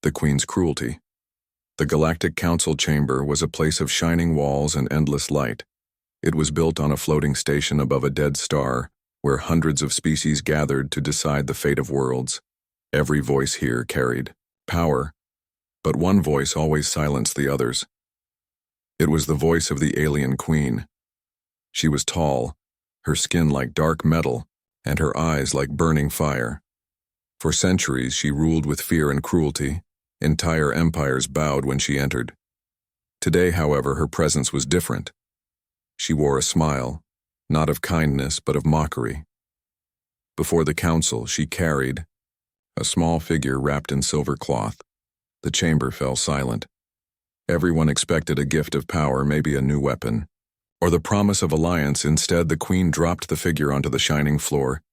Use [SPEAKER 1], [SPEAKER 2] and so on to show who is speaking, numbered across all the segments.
[SPEAKER 1] The Queen's cruelty. The Galactic Council chamber was a place of shining walls and endless light. It was built on a floating station above a dead star, where hundreds of species gathered to decide the fate of worlds. Every voice here carried power, but one voice always silenced the others. It was the voice of the alien queen. She was tall, her skin like dark metal, and her eyes like burning fire. For centuries she ruled with fear and cruelty. Entire empires bowed when she entered. Today, however, her presence was different. She wore a smile, not of kindness but of mockery. Before the council, she carried a small figure wrapped in silver cloth. The chamber fell silent. Everyone expected a gift of power, maybe a new weapon, or the promise of alliance. Instead, the queen dropped the figure onto the shining floor.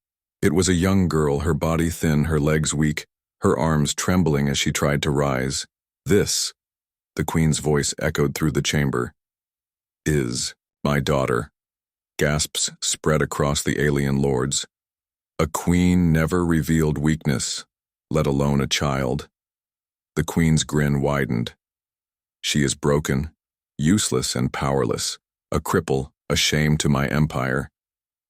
[SPEAKER 1] It was a young girl, her body thin, her legs weak, her arms trembling as she tried to rise. "This," the queen's voice echoed through the chamber, "is my daughter." Gasps spread across the alien lords. A queen never revealed weakness, let alone a child. The queen's grin widened. "She is broken, useless and powerless, a cripple, a shame to my empire.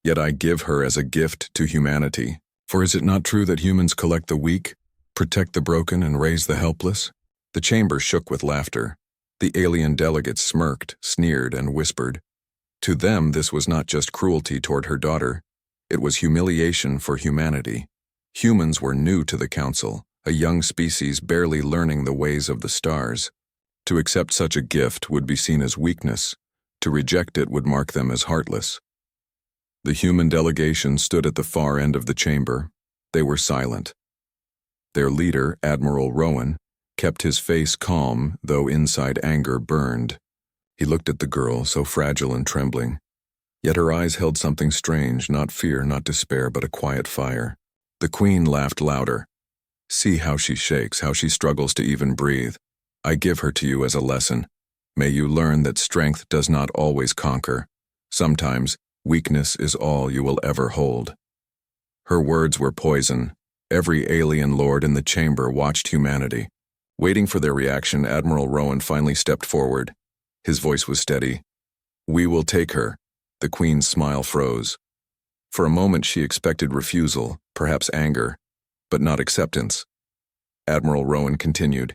[SPEAKER 1] Yet I give her as a gift to humanity. For is it not true that humans collect the weak, protect the broken, and raise the helpless?" The chamber shook with laughter. The alien delegates smirked, sneered, and whispered. To them, this was not just cruelty toward her daughter. It was humiliation for humanity. Humans were new to the council, a young species barely learning the ways of the stars. To accept such a gift would be seen as weakness. To reject it would mark them as heartless. The human delegation stood at the far end of the chamber. They were silent. Their leader, Admiral Rowan, kept his face calm, though inside anger burned. He looked at the girl, so fragile and trembling. Yet her eyes held something strange, not fear, not despair, but a quiet fire. The queen laughed louder. "See how she shakes, how she struggles to even breathe. I give her to you as a lesson. May you learn that strength does not always conquer. Sometimes, weakness is all you will ever hold." Her words were poison. Every alien lord in the chamber watched humanity. Waiting for their reaction, Admiral Rowan finally stepped forward. His voice was steady. "We will take her." The queen's smile froze. For a moment she expected refusal, perhaps anger, but not acceptance. Admiral Rowan continued.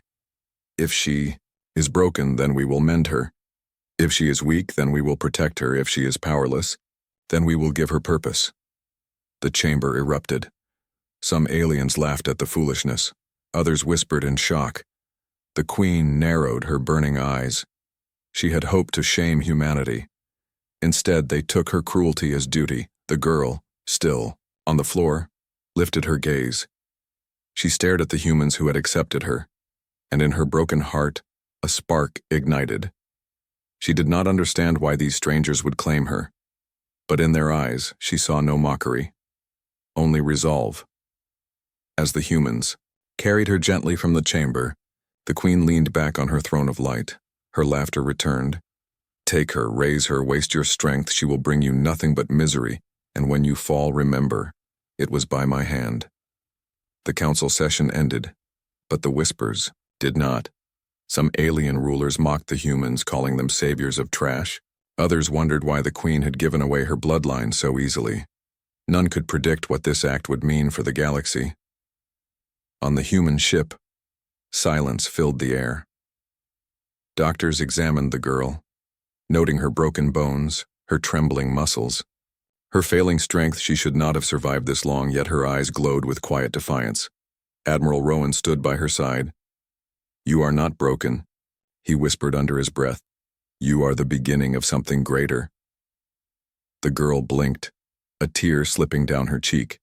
[SPEAKER 1] "If she is broken, then we will mend her. If she is weak, then we will protect her. If she is powerless, then we will give her purpose." The chamber erupted. Some aliens laughed at the foolishness. Others whispered in shock. The queen narrowed her burning eyes. She had hoped to shame humanity. Instead, they took her cruelty as duty. The girl, still, on the floor, lifted her gaze. She stared at the humans who had accepted her, and in her broken heart, a spark ignited. She did not understand why these strangers would claim her, but in their eyes, she saw no mockery, only resolve. As the humans carried her gently from the chamber, the queen leaned back on her throne of light. Her laughter returned. "Take her, raise her, waste your strength. She will bring you nothing but misery, and when you fall, remember, it was by my hand." The council session ended, but the whispers did not. Some alien rulers mocked the humans, calling them saviors of trash. Others wondered why the queen had given away her bloodline so easily. None could predict what this act would mean for the galaxy. On the human ship, silence filled the air. Doctors examined the girl, noting her broken bones, her trembling muscles. Her failing strength. She should not have survived this long, yet her eyes glowed with quiet defiance. Admiral Rowan stood by her side. "You are not broken," he whispered under his breath. "You are the beginning of something greater." The girl blinked, a tear slipping down her cheek.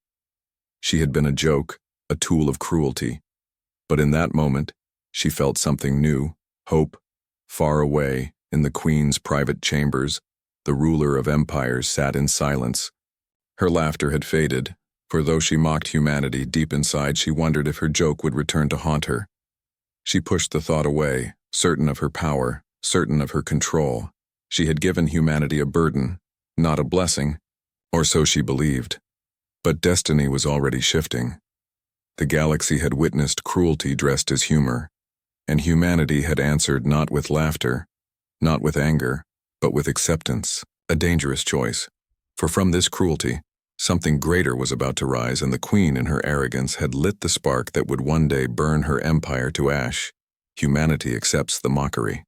[SPEAKER 1] She had been a joke, a tool of cruelty. But in that moment, she felt something new, hope. Far away, in the queen's private chambers, the ruler of empires sat in silence. Her laughter had faded, for though she mocked humanity, deep inside she wondered if her joke would return to haunt her. She pushed the thought away, certain of her power, certain of her control. She had given humanity a burden, not a blessing, or so she believed. But destiny was already shifting. The galaxy had witnessed cruelty dressed as humor. And humanity had answered not with laughter, not with anger, but with acceptance, a dangerous choice. For from this cruelty, something greater was about to rise, and the queen in her arrogance had lit the spark that would one day burn her empire to ash. Humanity accepts the mockery.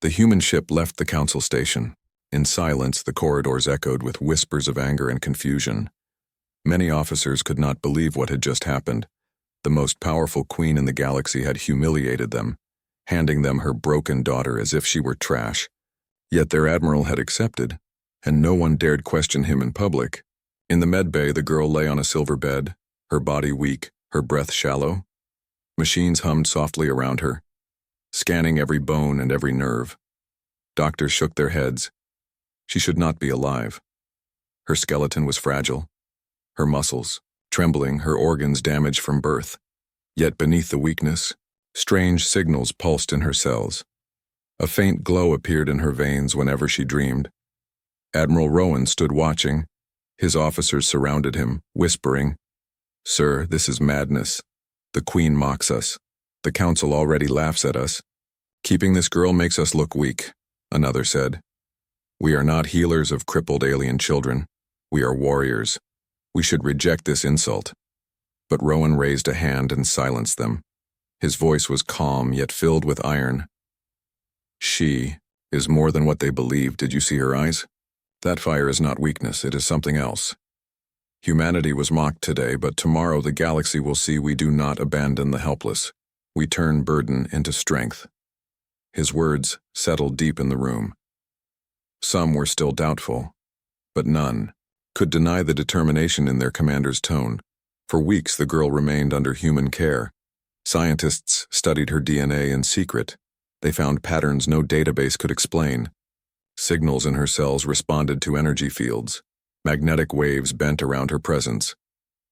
[SPEAKER 1] The human ship left the council station. In silence, the corridors echoed with whispers of anger and confusion. Many officers could not believe what had just happened. The most powerful queen in the galaxy had humiliated them, handing them her broken daughter as if she were trash. Yet their admiral had accepted, and no one dared question him in public. In the med bay, the girl lay on a silver bed, her body weak, her breath shallow. Machines hummed softly around her, scanning every bone and every nerve. Doctors shook their heads. She should not be alive. Her skeleton was fragile, her muscles trembling, her organs damaged from birth. Yet beneath the weakness, strange signals pulsed in her cells. A faint glow appeared in her veins whenever she dreamed. Admiral Rowan stood watching. His officers surrounded him, whispering, "Sir, this is madness. The Queen mocks us. The Council already laughs at us. Keeping this girl makes us look weak," another said. "We are not healers of crippled alien children. We are warriors. We should reject this insult." But Rowan raised a hand and silenced them. His voice was calm yet filled with iron. "She is more than what they believe. Did you see her eyes? That fire is not weakness, it is something else. Humanity was mocked today, but tomorrow the galaxy will see we do not abandon the helpless. We turn burden into strength." His words settled deep in the room. Some were still doubtful, but none could deny the determination in their commander's tone. For weeks the girl remained under human care. Scientists studied her DNA in secret. They found patterns no database could explain. Signals in her cells responded to energy fields. Magnetic waves bent around her presence.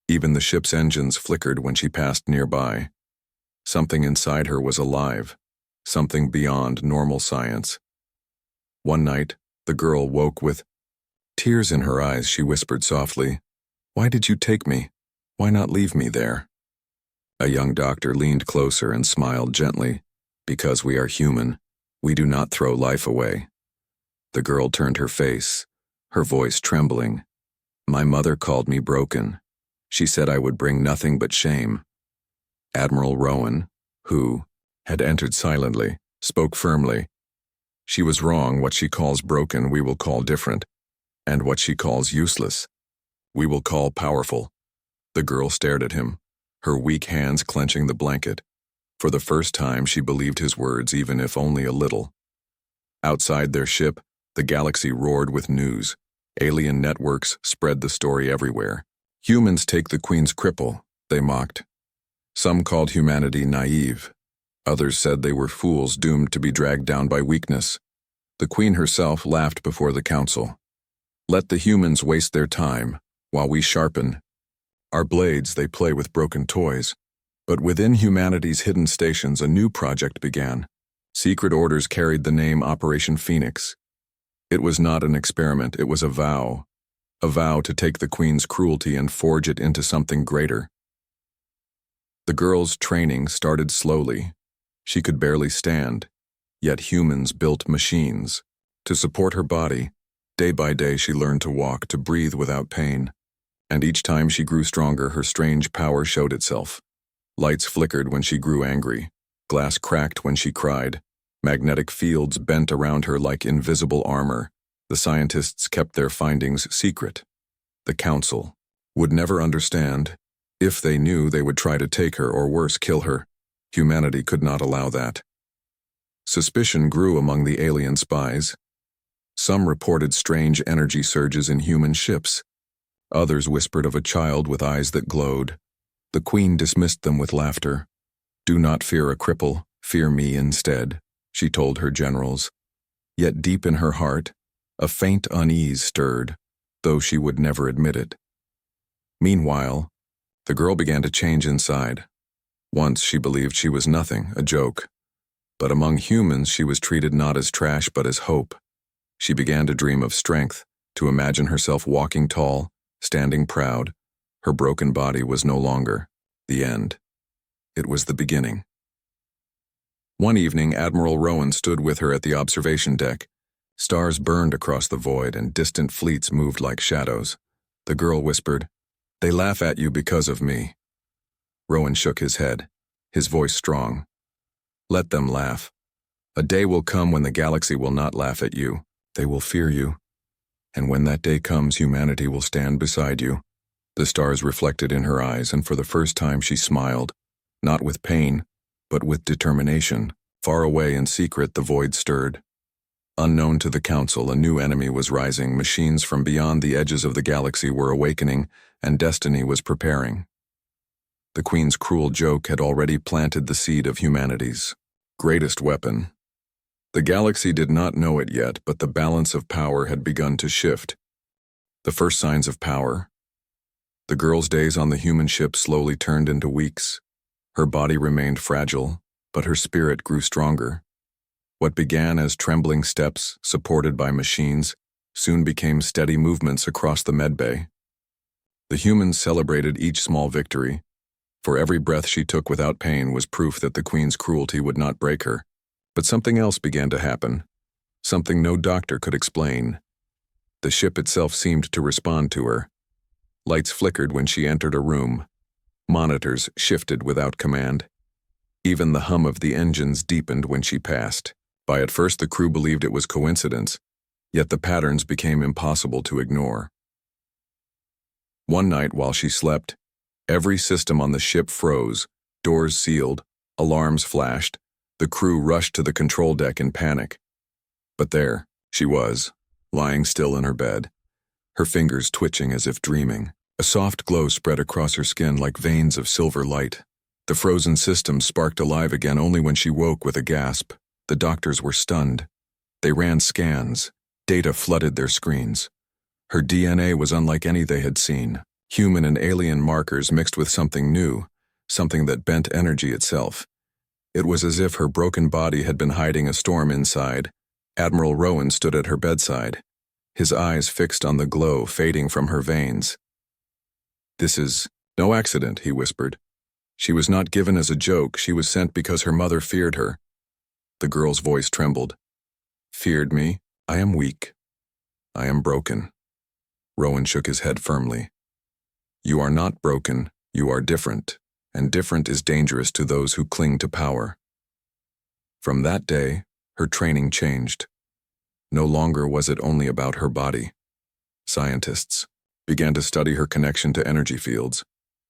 [SPEAKER 1] Even the ship's engines flickered when she passed nearby. Something inside her was alive, something beyond normal science. One night, the girl woke with tears in her eyes. She whispered softly, "Why did you take me? Why not leave me there?" A young doctor leaned closer and smiled gently. "Because we are human, we do not throw life away." The girl turned her face, her voice trembling. "My mother called me broken. She said I would bring nothing but shame." Admiral Rowan, who had entered silently, spoke firmly. "She was wrong. What she calls broken we will call different, and what she calls useless we will call powerful." The girl stared at him, her weak hands clenching the blanket. For the first time she believed his words, even if only a little. Outside their ship, the galaxy roared with news. Alien networks spread the story everywhere. "Humans take the Queen's cripple," they mocked. Some called humanity naive. Others said they were fools doomed to be dragged down by weakness. The Queen herself laughed before the Council. "Let the humans waste their time, while we sharpen our blades. They play with broken toys." But within humanity's hidden stations, a new project began. Secret orders carried the name Operation Phoenix. It was not an experiment, it was a vow to take the Queen's cruelty and forge it into something greater. The girl's training started slowly. She could barely stand, yet humans built machines to support her body. Day by day she learned to walk, to breathe without pain. And each time she grew stronger, her strange power showed itself. Lights flickered when she grew angry. Glass cracked when she cried. Magnetic fields bent around her like invisible armor. The scientists kept their findings secret. The Council would never understand. If they knew, they would try to take her, or worse, kill her. Humanity could not allow that. Suspicion grew among the alien spies. Some reported strange energy surges in human ships. Others whispered of a child with eyes that glowed. The Queen dismissed them with laughter. "Do not fear a cripple, fear me instead," she told her generals. Yet deep in her heart, a faint unease stirred, though she would never admit it. Meanwhile, the girl began to change inside. Once she believed she was nothing, a joke. But among humans she was treated not as trash but as hope. She began to dream of strength, to imagine herself walking tall, standing proud. Her broken body was no longer the end. It was the beginning. One evening, Admiral Rowan stood with her at the observation deck. Stars burned across the void and distant fleets moved like shadows. The girl whispered, "They laugh at you because of me." Rowan shook his head, his voice strong. "Let them laugh. A day will come when the galaxy will not laugh at you. They will fear you. And when that day comes, humanity will stand beside you." The stars reflected in her eyes, and for the first time she smiled, not with pain, but with determination. Far away in secret, the void stirred. Unknown to the Council, a new enemy was rising. Machines from beyond the edges of the galaxy were awakening, and destiny was preparing. The Queen's cruel joke had already planted the seed of humanity's greatest weapon. The galaxy did not know it yet, but the balance of power had begun to shift. The first signs of power. The girl's days on the human ship slowly turned into weeks. Her body remained fragile, but her spirit grew stronger. What began as trembling steps, supported by machines, soon became steady movements across the medbay. The humans celebrated each small victory. For every breath she took without pain was proof that the Queen's cruelty would not break her. But something else began to happen, something no doctor could explain. The ship itself seemed to respond to her. Lights flickered when she entered a room. Monitors shifted without command. Even the hum of the engines deepened when she passed. At first the crew believed it was coincidence, yet the patterns became impossible to ignore. One night while she slept, every system on the ship froze, doors sealed, alarms flashed. The crew rushed to the control deck in panic. But there she was, lying still in her bed, her fingers twitching as if dreaming. A soft glow spread across her skin like veins of silver light. The frozen system sparked alive again only when she woke with a gasp. The doctors were stunned. They ran scans. Data flooded their screens. Her DNA was unlike any they had seen. Human and alien markers mixed with something new, something that bent energy itself. It was as if her broken body had been hiding a storm inside. Admiral Rowan stood at her bedside, his eyes fixed on the glow fading from her veins. "This is no accident," he whispered. "She was not given as a joke. She was sent because her mother feared her." The girl's voice trembled. "Feared me? I am weak. I am broken." Rowan shook his head firmly. "You are not broken. You are different, and different is dangerous to those who cling to power." From that day, her training changed. No longer was it only about her body. Scientists began to study her connection to energy fields.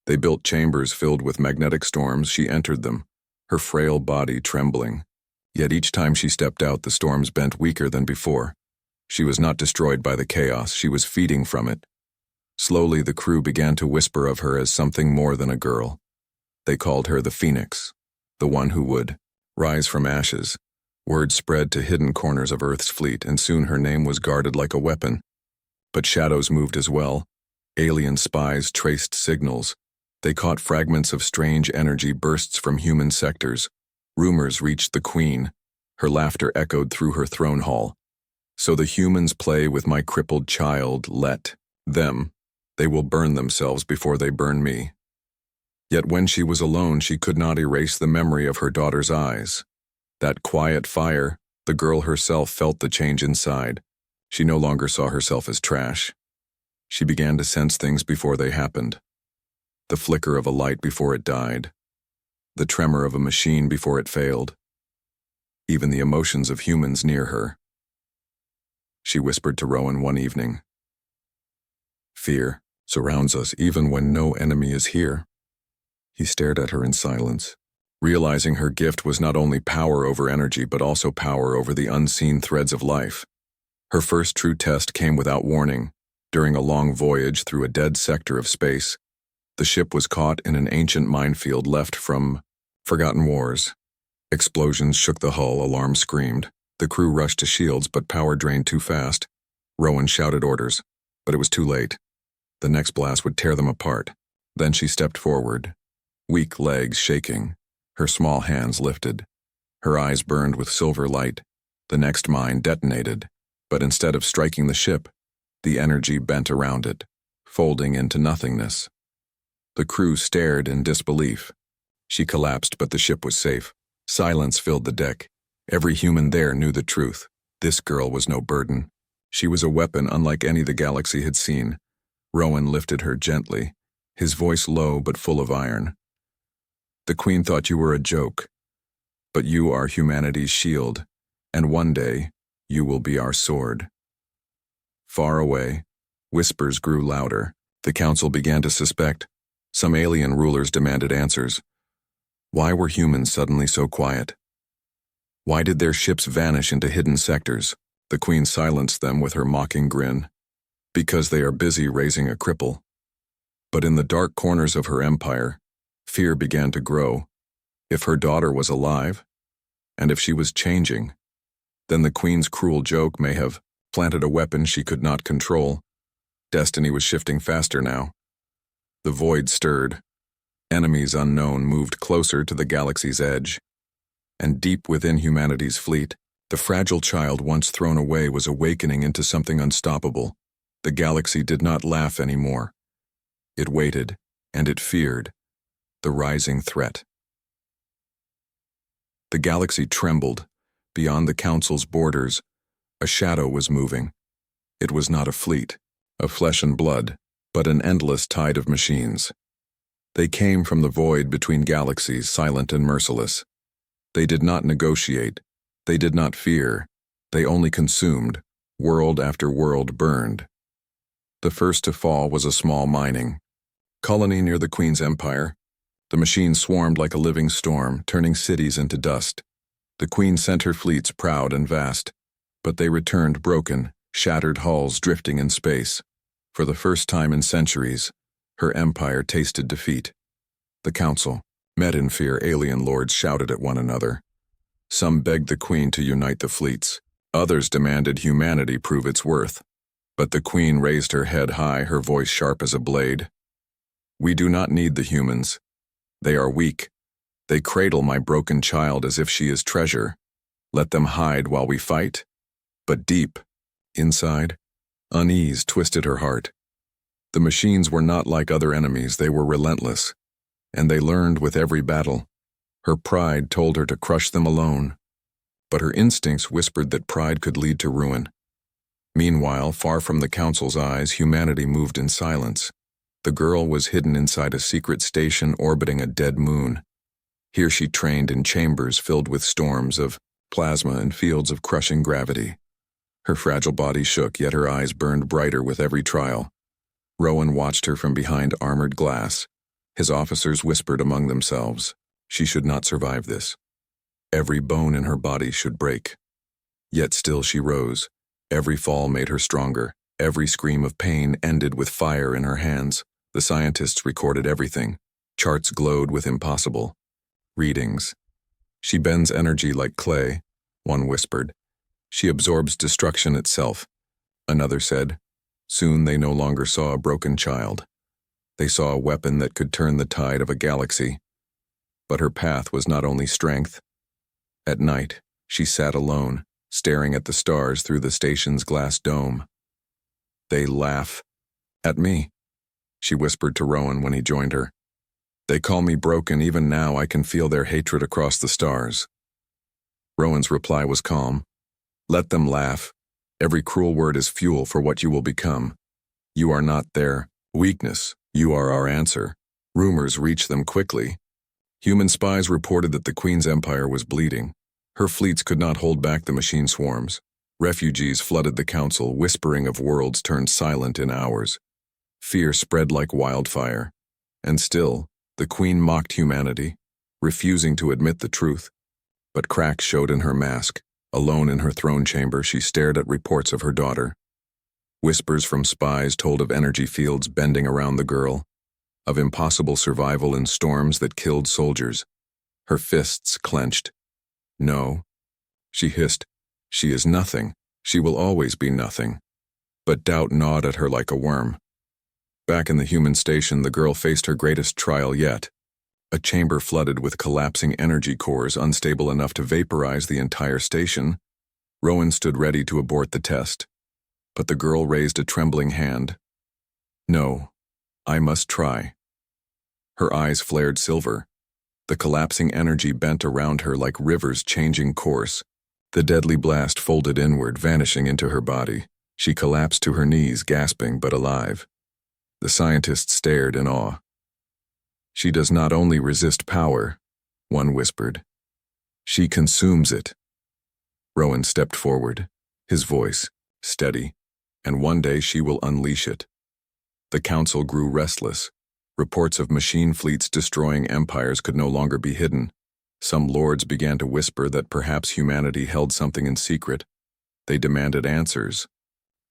[SPEAKER 1] They built chambers filled with magnetic storms. She entered them, her frail body trembling. Yet each time she stepped out, the storms bent weaker than before. She was not destroyed by the chaos, she was feeding from it. Slowly, the crew began to whisper of her as something more than a girl. They called her the Phoenix, the one who would rise from ashes. Word spread to hidden corners of Earth's fleet, and soon her name was guarded like a weapon. But shadows moved as well. Alien spies traced signals. They caught fragments of strange energy bursts from human sectors. Rumors reached the Queen. Her laughter echoed through her throne hall. "So the humans play with my crippled child. Let them. They will burn themselves before they burn me." Yet when she was alone, she could not erase the memory of her daughter's eyes. That quiet fire, the girl herself felt the change inside. She no longer saw herself as trash. She began to sense things before they happened. The flicker of a light before it died. The tremor of a machine before it failed. Even the emotions of humans near her. She whispered to Rowan one evening, "Fear surrounds us even when no enemy is here." He stared at her in silence, realizing her gift was not only power over energy but also power over the unseen threads of life. Her first true test came without warning. During a long voyage through a dead sector of space, the ship was caught in an ancient minefield left from forgotten wars. Explosions shook the hull, alarms screamed. The crew rushed to shields, but power drained too fast. Rowan shouted orders, but it was too late. The next blast would tear them apart. Then she stepped forward, weak legs shaking, her small hands lifted. Her eyes burned with silver light. The next mine detonated, but instead of striking the ship, the energy bent around it, folding into nothingness. The crew stared in disbelief. She collapsed, but the ship was safe. Silence filled the deck. Every human there knew the truth. This girl was no burden. She was a weapon unlike any the galaxy had seen. Rowan lifted her gently, his voice low but full of iron. The Queen thought you were a joke, but you are humanity's shield, and one day you will be our sword. Far away, whispers grew louder. The council began to suspect. Some alien rulers demanded answers. Why were humans suddenly so quiet? Why did their ships vanish into hidden sectors? The Queen silenced them with her mocking grin. Because they are busy raising a cripple. But in the dark corners of her empire, fear began to grow. If her daughter was alive, and if she was changing, then the Queen's cruel joke may have planted a weapon she could not control. Destiny was shifting faster now. The void stirred. Enemies unknown moved closer to the galaxy's edge. And deep within humanity's fleet, the fragile child once thrown away was awakening into something unstoppable. The galaxy did not laugh anymore. It waited, and it feared the rising threat. The galaxy trembled. Beyond the council's borders, a shadow was moving. It was not a fleet, of flesh and blood, but an endless tide of machines. They came from the void between galaxies, silent and merciless. They did not negotiate. They did not fear. They only consumed. World after world burned. The first to fall was a small mining colony near the Queen's empire. The machines swarmed like a living storm, turning cities into dust. The Queen sent her fleets proud and vast, but they returned broken, shattered hulls drifting in space. For the first time in centuries, her empire tasted defeat. The council, met in fear, alien lords shouted at one another. Some begged the Queen to unite the fleets. Others demanded humanity prove its worth. But the Queen raised her head high, her voice sharp as a blade. We do not need the humans. They are weak. They cradle my broken child as if she is treasure. Let them hide while we fight. But deep, inside, unease twisted her heart. The machines were not like other enemies, they were relentless. And they learned with every battle. Her pride told her to crush them alone. But her instincts whispered that pride could lead to ruin. Meanwhile, far from the council's eyes, humanity moved in silence. The girl was hidden inside a secret station orbiting a dead moon. Here she trained in chambers filled with storms of plasma and fields of crushing gravity. Her fragile body shook, yet her eyes burned brighter with every trial. Rowan watched her from behind armored glass. His officers whispered among themselves, she should not survive this. Every bone in her body should break. Yet still she rose. Every fall made her stronger. Every scream of pain ended with fire in her hands. The scientists recorded everything. Charts glowed with impossible readings. She bends energy like clay, one whispered. She absorbs destruction itself, another said. Soon they no longer saw a broken child. They saw a weapon that could turn the tide of a galaxy. But her path was not only strength. At night, she sat alone, staring at the stars through the station's glass dome. They laugh at me, she whispered to Rowan when he joined her. They call me broken, even now I can feel their hatred across the stars. Rowan's reply was calm. Let them laugh. Every cruel word is fuel for what you will become. You are not their weakness, you are our answer. Rumors reached them quickly. Human spies reported that the Queen's empire was bleeding. Her fleets could not hold back the machine swarms. Refugees flooded the council, whispering of worlds turned silent in hours. Fear spread like wildfire. And still, the Queen mocked humanity, refusing to admit the truth. But cracks showed in her mask. Alone in her throne chamber, she stared at reports of her daughter. Whispers from spies told of energy fields bending around the girl, of impossible survival in storms that killed soldiers. Her fists clenched. No, she hissed. She is nothing. She will always be nothing. But doubt gnawed at her like a worm. Back in the human station, the girl faced her greatest trial yet. A chamber flooded with collapsing energy cores unstable enough to vaporize the entire station. Rowan stood ready to abort the test. But the girl raised a trembling hand. No, I must try. Her eyes flared silver. The collapsing energy bent around her like rivers changing course. The deadly blast folded inward, vanishing into her body. She collapsed to her knees, gasping but alive. The scientists stared in awe. "She does not only resist power," one whispered. "She consumes it." Rowan stepped forward, his voice steady, "And one day she will unleash it." The council grew restless. Reports of machine fleets destroying empires could no longer be hidden. Some lords began to whisper that perhaps humanity held something in secret. They demanded answers,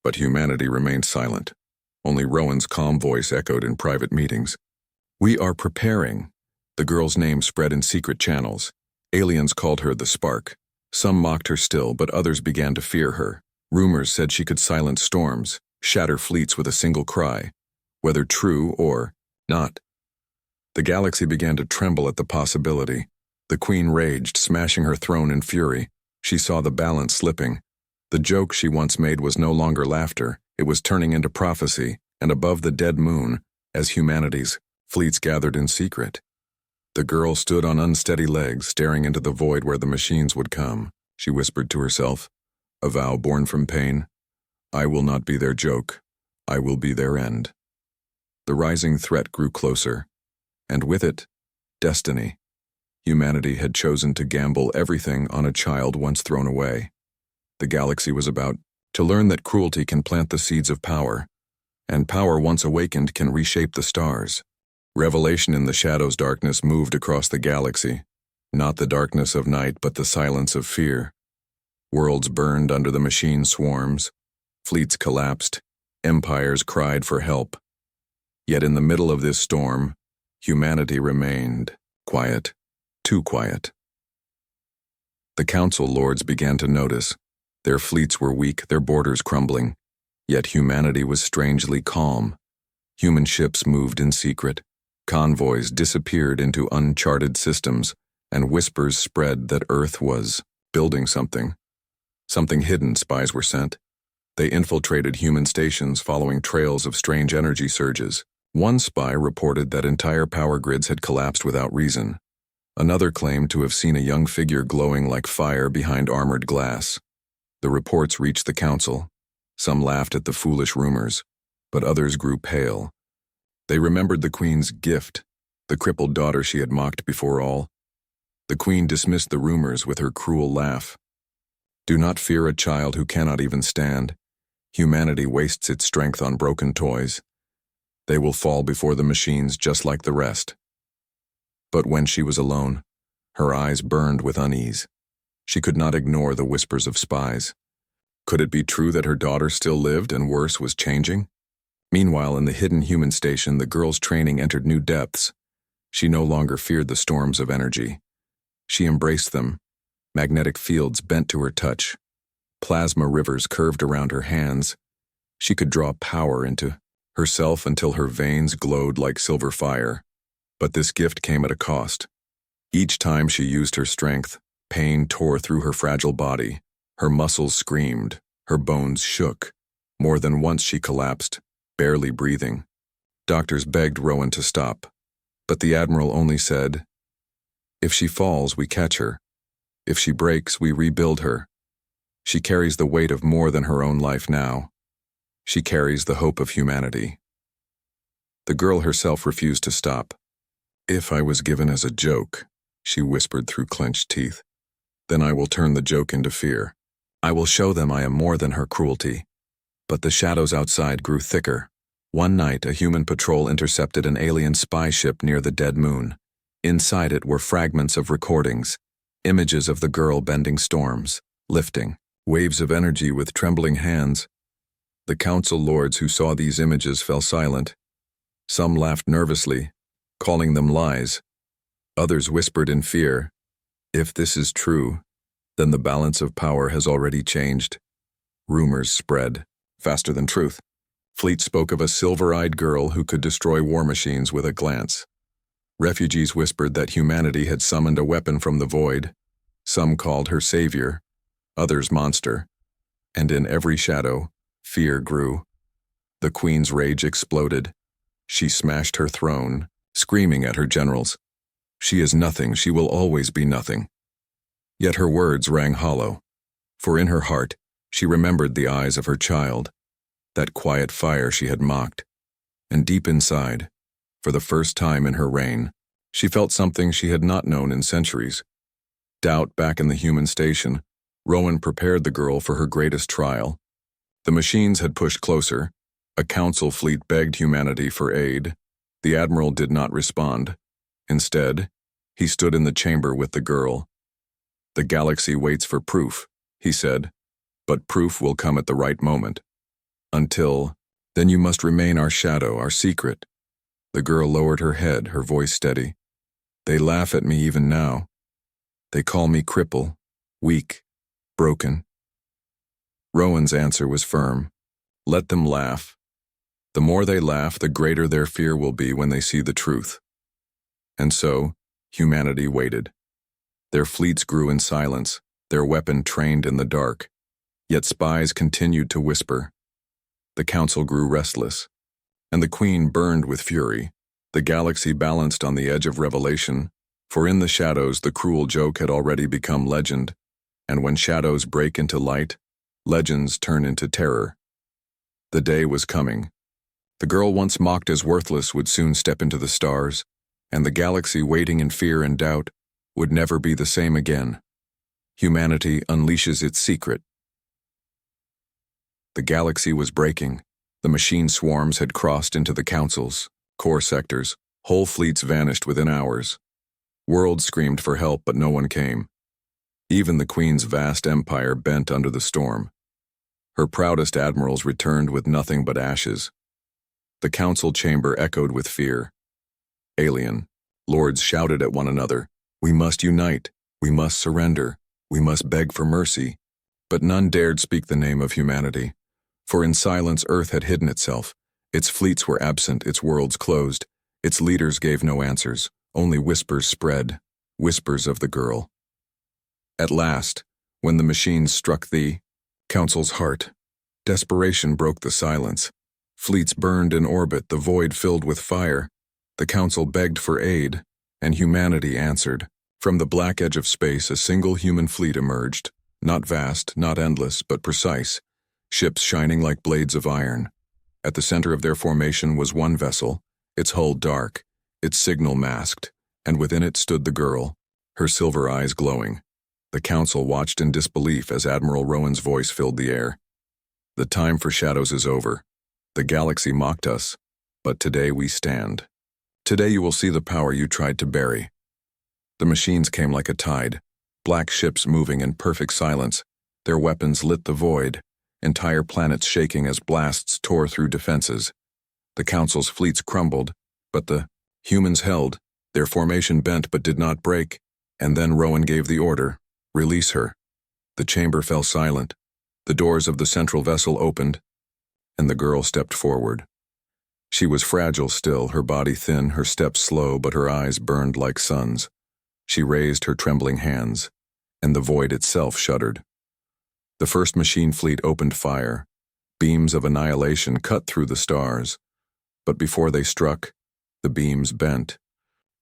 [SPEAKER 1] but humanity remained silent. Only Rowan's calm voice echoed in private meetings. "We are preparing." The girl's name spread in secret channels. Aliens called her the Spark. Some mocked her still, but others began to fear her. Rumors said she could silence storms, shatter fleets with a single cry, whether true or not. The galaxy began to tremble at the possibility. The queen raged, smashing her throne in fury. She saw the balance slipping. The joke she once made was no longer laughter. It was turning into prophecy, and above the dead moon, as humanity's fleets gathered in secret. The girl stood on unsteady legs, staring into the void where the machines would come. She whispered to herself, a vow born from pain. "I will not be their joke. I will be their end." The rising threat grew closer, and with it, destiny. Humanity had chosen to gamble everything on a child once thrown away. The galaxy was about to learn that cruelty can plant the seeds of power, and power once awakened can reshape the stars. Revelation in the shadows' darkness moved across the galaxy, not the darkness of night but the silence of fear. Worlds burned under the machine swarms, fleets collapsed, empires cried for help. Yet in the middle of this storm, humanity remained quiet, too quiet. The council lords began to notice. Their fleets were weak, their borders crumbling, yet humanity was strangely calm. Human ships moved in secret. Convoys disappeared into uncharted systems, and whispers spread that Earth was building something. Something hidden. Spies were sent. They infiltrated human stations following trails of strange energy surges. One spy reported that entire power grids had collapsed without reason. Another claimed to have seen a young figure glowing like fire behind armored glass. The reports reached the council. Some laughed at the foolish rumors, but others grew pale. They remembered the queen's gift, the crippled daughter she had mocked before all. The queen dismissed the rumors with her cruel laugh. "Do not fear a child who cannot even stand. Humanity wastes its strength on broken toys. They will fall before the machines just like the rest." But when she was alone, her eyes burned with unease. She could not ignore the whispers of spies. Could it be true that her daughter still lived and worse was changing? Meanwhile, in the hidden human station, the girl's training entered new depths. She no longer feared the storms of energy. She embraced them. Magnetic fields bent to her touch. Plasma rivers curved around her hands. She could draw power into herself until her veins glowed like silver fire. But this gift came at a cost. Each time she used her strength, pain tore through her fragile body. Her muscles screamed. Her bones shook. More than once she collapsed, barely breathing. Doctors begged Rowan to stop, but the Admiral only said, "If she falls, we catch her. If she breaks, we rebuild her. She carries the weight of more than her own life now. She carries the hope of humanity." The girl herself refused to stop. "If I was given as a joke," she whispered through clenched teeth, "then I will turn the joke into fear. I will show them I am more than her cruelty." But the shadows outside grew thicker. One night, a human patrol intercepted an alien spy ship near the dead moon. Inside it were fragments of recordings, images of the girl bending storms, lifting waves of energy with trembling hands. The council lords who saw these images fell silent. Some laughed nervously, calling them lies. Others whispered in fear, "If this is true, then the balance of power has already changed." Rumors spread faster than truth. Fleet spoke of a silver-eyed girl who could destroy war machines with a glance. Refugees whispered that humanity had summoned a weapon from the void. Some called her savior, others monster. And in every shadow, fear grew. The queen's rage exploded. She smashed her throne, screaming at her generals. She is nothing, she will always be nothing. Yet her words rang hollow, for in her heart she remembered the eyes of her child, that quiet fire she had mocked, and deep inside, for the first time in her reign, she felt something she had not known in centuries. Doubt back in the human station, Rowan prepared the girl for her greatest trial. The machines had pushed closer. A council fleet begged humanity for aid. The admiral did not respond. Instead, he stood in the chamber with the girl. "The galaxy waits for proof," he said, "but proof will come at the right moment. Until then you must remain our shadow, our secret." The girl lowered her head, her voice steady. "They laugh at me even now. They call me cripple, weak, broken." Rowan's answer was firm. "Let them laugh. The more they laugh, the greater their fear will be when they see the truth." And so, humanity waited. Their fleets grew in silence, their weapon trained in the dark. Yet spies continued to whisper. The council grew restless, and the queen burned with fury. The galaxy balanced on the edge of revelation, for in the shadows the cruel joke had already become legend, and when shadows break into light, legends turn into terror. The day was coming. The girl once mocked as worthless would soon step into the stars, and the galaxy waiting in fear and doubt would never be the same again. Humanity unleashes its secret. The galaxy was breaking. The machine swarms had crossed into the council's core sectors. Whole fleets vanished within hours. Worlds screamed for help, but no one came. Even the Queen's vast empire bent under the storm. Her proudest admirals returned with nothing but ashes. The council chamber echoed with fear. Alien lords shouted at one another, "We must unite, we must surrender, we must beg for mercy." But none dared speak the name of humanity, for in silence Earth had hidden itself. Its fleets were absent, its worlds closed, its leaders gave no answers, only whispers spread, whispers of the girl. At last, when the machines struck the council's heart, desperation broke the silence. Fleets burned in orbit, the void filled with fire. The council begged for aid, and humanity answered. From the black edge of space, a single human fleet emerged, not vast, not endless, but precise, ships shining like blades of iron. At the center of their formation was one vessel, its hull dark, its signal masked, and within it stood the girl, her silver eyes glowing. The council watched in disbelief as Admiral Rowan's voice filled the air. "The time for shadows is over. The galaxy mocked us, but today we stand. Today you will see the power you tried to bury." The machines came like a tide, black ships moving in perfect silence. Their weapons lit the void, entire planets shaking as blasts tore through defenses. The council's fleets crumbled, but the humans held. Their formation bent but did not break. And then Rowan gave the order, "Release her." The chamber fell silent. The doors of the central vessel opened, and the girl stepped forward. She was fragile still, her body thin, her steps slow, but her eyes burned like suns. She raised her trembling hands, and the void itself shuddered. The first machine fleet opened fire. Beams of annihilation cut through the stars, but before they struck, the beams bent,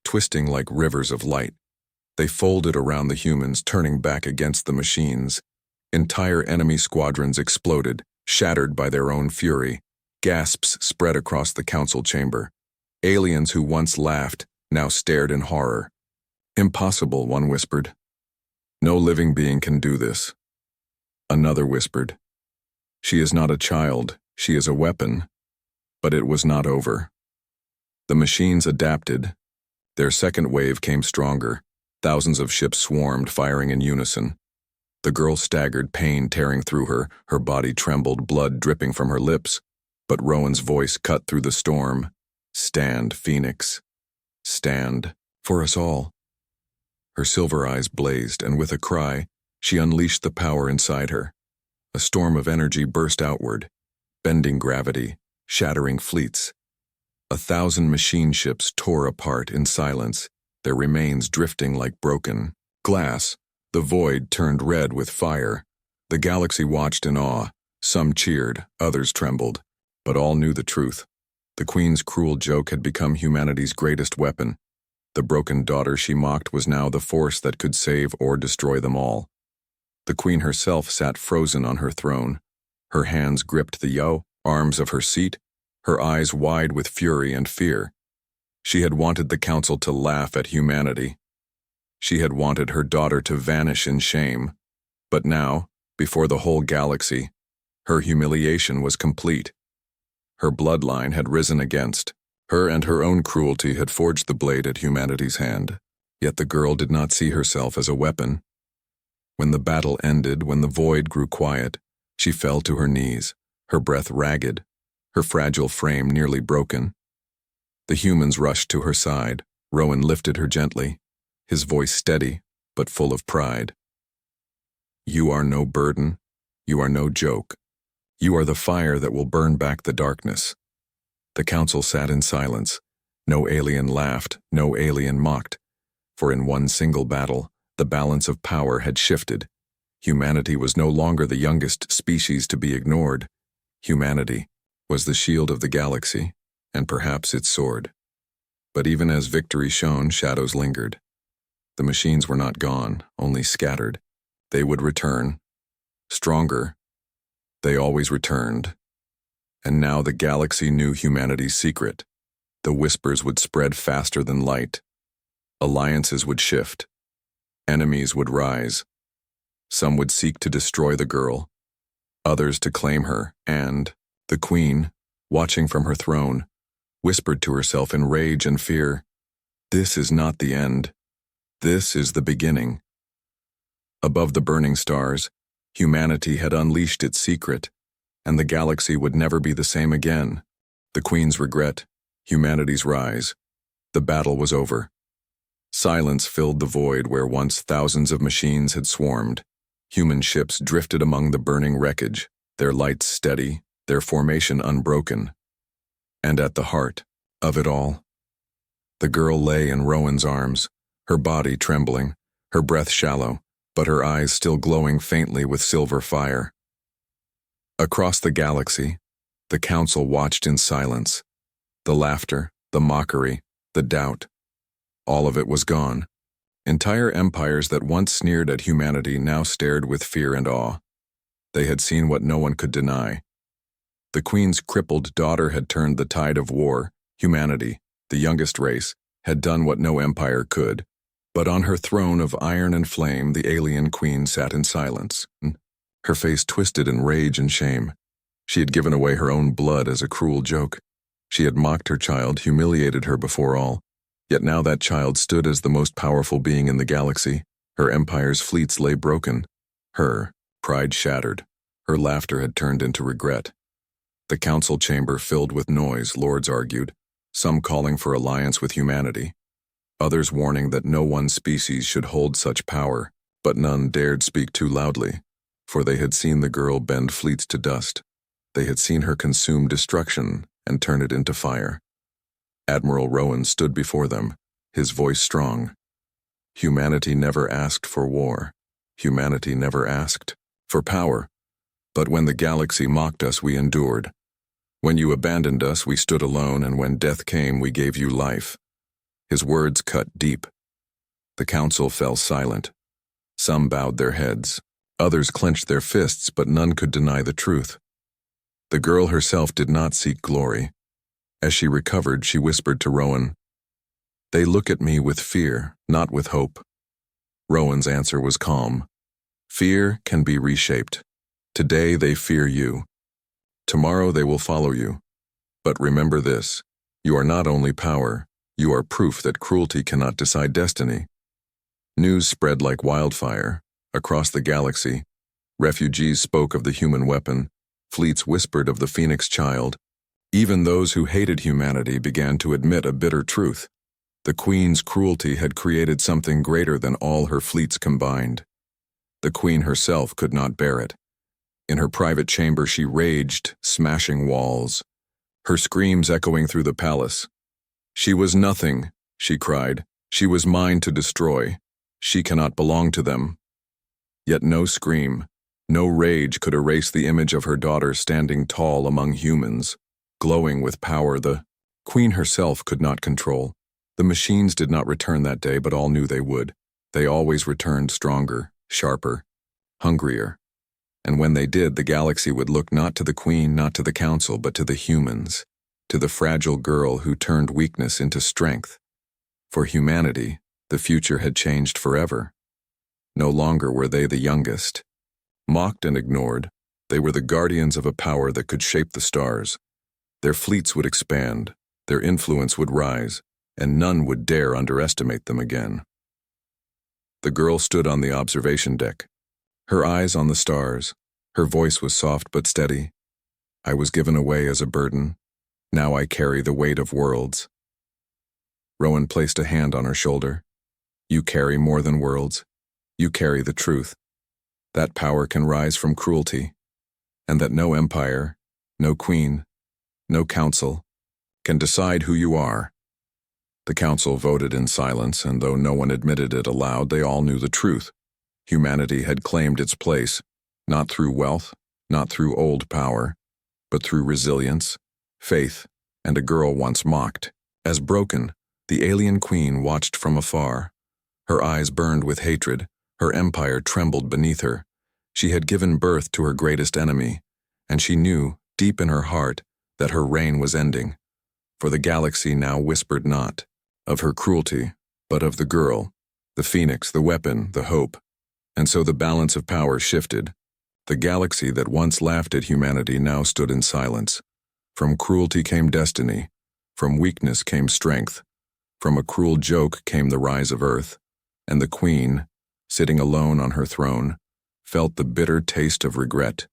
[SPEAKER 1] twisting like rivers of light. They folded around the humans, turning back against the machines. Entire enemy squadrons exploded, shattered by their own fury. Gasps spread across the council chamber. Aliens who once laughed now stared in horror. "Impossible," one whispered. "No living being can do this." Another whispered, "She is not a child, she is a weapon." But it was not over. The machines adapted. Their second wave came stronger. Thousands of ships swarmed, firing in unison. The girl staggered, pain tearing through her. Her body trembled, blood dripping from her lips. But Rowan's voice cut through the storm. "Stand, Phoenix. Stand, for us all." Her silver eyes blazed, and with a cry, she unleashed the power inside her. A storm of energy burst outward, bending gravity, shattering fleets. 1,000 machine ships tore apart in silence, their remains drifting like broken glass. The void turned red with fire. The galaxy watched in awe. Some cheered, others trembled, but all knew the truth. The Queen's cruel joke had become humanity's greatest weapon. The broken daughter she mocked was now the force that could save or destroy them all. The queen herself sat frozen on her throne. Her hands gripped the arms of her seat, her eyes wide with fury and fear. She had wanted the council to laugh at humanity. She had wanted her daughter to vanish in shame. But now, before the whole galaxy, her humiliation was complete. Her bloodline had risen against her, and her own cruelty had forged the blade at humanity's hand. Yet the girl did not see herself as a weapon. When the battle ended, when the void grew quiet, she fell to her knees, her breath ragged, her fragile frame nearly broken. The humans rushed to her side. Rowan lifted her gently, his voice steady, but full of pride. "You are no burden. You are no joke. You are the fire that will burn back the darkness." The council sat in silence. No alien laughed, no alien mocked. For in one single battle, the balance of power had shifted. Humanity was no longer the youngest species to be ignored. Humanity was the shield of the galaxy, and perhaps its sword. But even as victory shone, shadows lingered. The machines were not gone, only scattered. They would return. Stronger. They always returned. And now the galaxy knew humanity's secret. The whispers would spread faster than light. Alliances would shift. Enemies would rise. Some would seek to destroy the girl, others to claim her, and the queen, watching from her throne, whispered to herself in rage and fear, "This is not the end. This is the beginning." Above the burning stars, humanity had unleashed its secret, and the galaxy would never be the same again. The queen's regret, humanity's rise. The battle was over. Silence filled the void where once thousands of machines had swarmed. Human ships drifted among the burning wreckage, their lights steady, their formation unbroken. And at the heart of it all, the girl lay in Rowan's arms, her body trembling, her breath shallow, but her eyes still glowing faintly with silver fire. Across the galaxy, the council watched in silence. The laughter, the mockery, the doubt. All of it was gone. Entire empires that once sneered at humanity now stared with fear and awe. They had seen what no one could deny. The queen's crippled daughter had turned the tide of war. Humanity, the youngest race, had done what no empire could. But on her throne of iron and flame, the alien queen sat in silence, her face twisted in rage and shame. She had given away her own blood as a cruel joke. She had mocked her child, humiliated her before all. Yet now that child stood as the most powerful being in the galaxy. Her empire's fleets lay broken. Her pride shattered. Her laughter had turned into regret. The council chamber filled with noise, lords argued, some calling for alliance with humanity, others warning that no one species should hold such power, but none dared speak too loudly, for they had seen the girl bend fleets to dust. They had seen her consume destruction and turn it into fire. Admiral Rowan stood before them, his voice strong. Humanity never asked for war. Humanity never asked for power. But when the galaxy mocked us, we endured. When you abandoned us, we stood alone, and when death came, we gave you life. His words cut deep. The council fell silent. Some bowed their heads. Others clenched their fists, but none could deny the truth. The girl herself did not seek glory. As she recovered, she whispered to Rowan, "They look at me with fear, not with hope." Rowan's answer was calm. "Fear can be reshaped. Today they fear you. Tomorrow they will follow you. But remember this, you are not only power, you are proof that cruelty cannot decide destiny." News spread like wildfire. Across the galaxy, refugees spoke of the human weapon, fleets whispered of the Phoenix child. Even those who hated humanity began to admit a bitter truth. The Queen's cruelty had created something greater than all her fleets combined. The Queen herself could not bear it. In her private chamber she raged, smashing walls, her screams echoing through the palace. "She was nothing," she cried. "She was mine to destroy. She cannot belong to them." Yet no scream, no rage could erase the image of her daughter standing tall among humans, glowing with power the Queen herself could not control. The machines did not return that day, but all knew they would. They always returned stronger, sharper, hungrier. And when they did, the galaxy would look not to the Queen, not to the Council, but to the humans, to the fragile girl who turned weakness into strength. For humanity, the future had changed forever. No longer were they the youngest. Mocked and ignored, they were the guardians of a power that could shape the stars. Their fleets would expand, their influence would rise, and none would dare underestimate them again. The girl stood on the observation deck, her eyes on the stars. Her voice was soft but steady. I was given away as a burden. Now I carry the weight of worlds. Rowan placed a hand on her shoulder. You carry more than worlds. You carry the truth. That power can rise from cruelty, and that no empire, no queen, no council can decide who you are. The council voted in silence, and though no one admitted it aloud, they all knew the truth. Humanity had claimed its place, not through wealth, not through old power, but through resilience, faith, and a girl once mocked. As broken, the alien queen watched from afar. Her eyes burned with hatred, her empire trembled beneath her. She had given birth to her greatest enemy, and she knew, deep in her heart, that her reign was ending. For the galaxy now whispered not of her cruelty, but of the girl, the phoenix, the weapon, the hope. And so the balance of power shifted. The galaxy that once laughed at humanity now stood in silence. From cruelty came destiny, from weakness came strength, from a cruel joke came the rise of Earth, and the queen, sitting alone on her throne, felt the bitter taste of regret.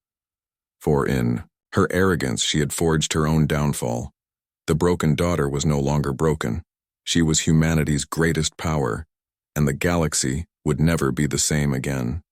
[SPEAKER 1] For in her arrogance she had forged her own downfall. The broken daughter was no longer broken. She was humanity's greatest power, and the galaxy would never be the same again.